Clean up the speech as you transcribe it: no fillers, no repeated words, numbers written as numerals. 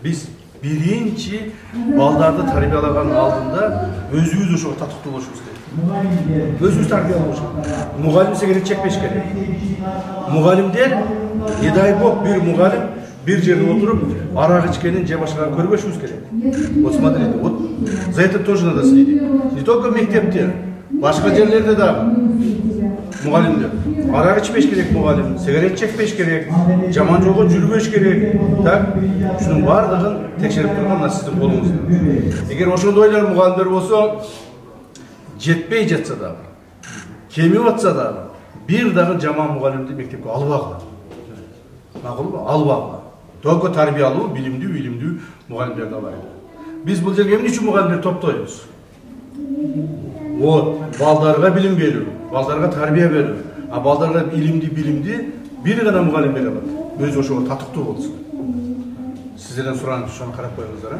Biz birinci baldarda tarbiyalagan aldığında özümüz ошо татыктуу болушубуз керек. Өзүбүз тарбия болуш керек. Мугалим сигарет чекпеш керек. Мугалимдер, не дай бог, bir мугалим bir жерде отуруп арак ичкенин же башканы көрбөшүбүз керек. Вот смотрите, вот за это тоже надо следить. Не только мектепте, башка жерлерде да мугалимдер арак ичпеш керек, мугалим сигарет чекпеш керек, жаман жолго жүрбөш керек. Так, шунун бардыгын текшерип турган мына сиздин колуңузда. Эгер ошондой ойлор мугалимдер болсо, жетпей жатса дагы, кемип атса дагы, бир дагы жаман мугалимди мектепке албагыла. Макулбу? Албагыла. Только тарбиялуу, билимдүү мугалимдерди алайлы. Биз бул жерге эмне үчүн мугалимдерди топтойбуз? Вот, балдарга билим берүү, балдарга тарбия берүү. А балдарга билимди бир гана мугалим бере алат. Өзү ошого татыктуу болсун. Сиздерден сураным ошону карап коюңуздар, а?